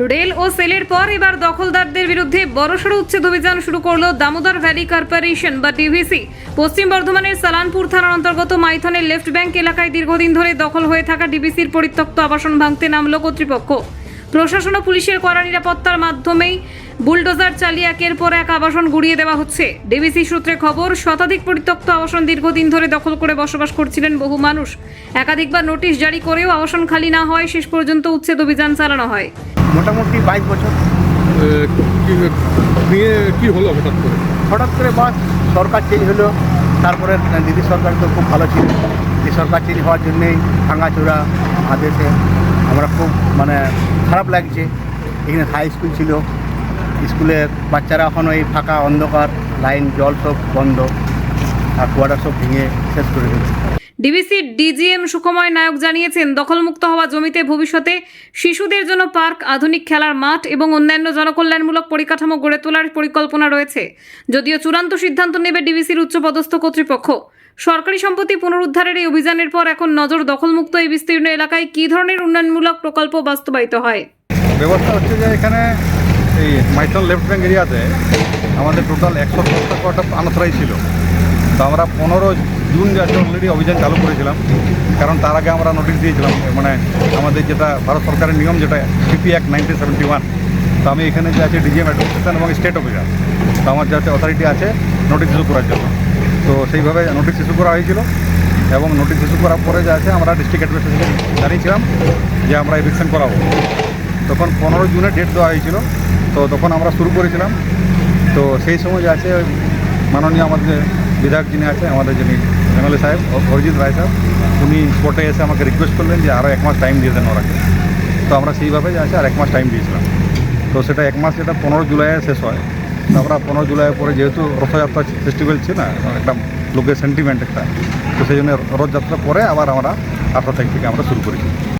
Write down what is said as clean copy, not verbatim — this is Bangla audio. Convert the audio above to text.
রেল ও সেলের পর এবার দখলদারদের বিরুদ্ধে বড়সড় উচ্ছেদ অভিযান শুরু করলো দামোদর ভ্যালি কর্পোরেশন বা ডিভিসি। পশ্চিম বর্ধমানের সালানপুর থানার অন্তর্গত মাইথনের লেফট ব্যাংক এলাকায় দীর্ঘদিন ধরে দখল হয়ে থাকা ডিভিসির পরিত্যক্ত আবাসন ভাঙতে নামল কর্তৃপক্ষ। প্রশাসন ও পুলিশের কড়া নিরাপত্তার মাধ্যমেই বুলডোজার চালিয়ে একের পর এক আবাসন গুড়িয়ে দেওয়া হচ্ছে। ডিভিসি সূত্রে খবর, শতাধিক পরিত্যক্ত আবাসন দীর্ঘদিন ধরে দখল করে বসবাস করছিলেন বহু মানুষ। একাধিকবার নোটিশ জারি করেও আবাসন খালি না হয় শেষ পর্যন্ত উচ্ছেদ অভিযান চালানো হয়। মোটামুটি 22 বছর কি হলো হঠাৎ করে বাস সরকার চেঞ্জ হলো। তারপরে দিদি সরকার তো খুব ভালো ছিল। এই সরকার চেঞ্জ হওয়ার জন্যেই ভাঙাচোরা আদেশে আমরা খুব খারাপ লাগছে। এখানে হাই স্কুল ছিল, স্কুলের বাচ্চারা এখন ওই ফাঁকা অন্ধকার, লাইন জল সব বন্ধ, আর কোয়ার্টার সব ভেঙে শেষ করে দিয়েছে। ডিভিসির ডিজিএম সুখময় নায়ক জানিয়েছেন, দখলমুক্ত হওয়া জমিতে ভবিষ্যতে শিশুদের জন্য পার্ক, আধুনিক খেলার মাঠ এবং অন্যান্য জনকল্যাণমূলক পরিকাঠামো গড়ে তোলার পরিকল্পনা রয়েছে। যদিও চূড়ান্ত সিদ্ধান্ত নেবে ডিভিসির উচ্চপদস্থ কর্তৃপক্ষ। সরকারি সম্পত্তি পুনরুদ্ধারের এই অভিযানের পর এখন নজর দখলমুক্ত এই বিস্তীর্ণ এলাকায় কী ধরনের উন্নয়নমূলক প্রকল্প বাস্তবায়িত হয়। ব্যবস্থা হচ্ছে যে এখানে এই মাইথন লেফট ব্যাংক এরিয়াতে আমাদের টোটাল 100 কোয়ার্টার আনথরাইজ ছিল। তো আমরা 15 জুন যাতে অলরেডি অভিযান চালু করেছিলাম, কারণ তার আগে আমরা নোটিশ দিয়েছিলাম। আমাদের যেটা ভারত সরকারের নিয়ম, যেটা সিপি অ্যাক্ট 1971। তো আমি এখানে যে আছে ডিজিএম অ্যাডমিনিস্ট্রেশন এবং স্টেট অফিসার, তো আমার যাতে অথরিটি আছে নোটিশ ইস্যু করার জন্য। তো সেইভাবে নোটিশ ইস্যু করা হয়েছিল এবং নোটিশ ইস্যু করার পরে যা আছে আমরা ডিস্ট্রিক্ট অ্যাডমিনিস্ট্রেশন জানিয়েছিলাম যে আমরা এভিকশন করাবো। তখন 15 জুনে ডেট দেওয়া হয়েছিল, তো তখন আমরা শুরু করেছিলাম। তো সেই সময় যে আছে মাননীয় আমাদের বিধায়ক যিনি আছে, আমাদের যিনি এমএলএ সাহেব অরিজিৎ রায় সাহেব, উনি স্পটে এসে আমাকে রিকোয়েস্ট করলেন যে আরও 1 মাস টাইম দিয়ে দেন ওরাকে। তো আমরা সেইভাবে যে আছে আর 1 মাস টাইম দিয়েছিলাম। তো সেটা 1 মাস, যেটা 15 জুলাইয়ে শেষ হয়। তো আমরা 15 জুলাইয়ের পরে, যেহেতু রথযাত্রা ফেস্টিভ্যাল ছিল না, একটা লোকের সেন্টিমেন্ট একটা, তো সেই জন্য রথযাত্রার পরে আবার আমরা 18 তারিখ থেকে আমরা শুরু করেছি।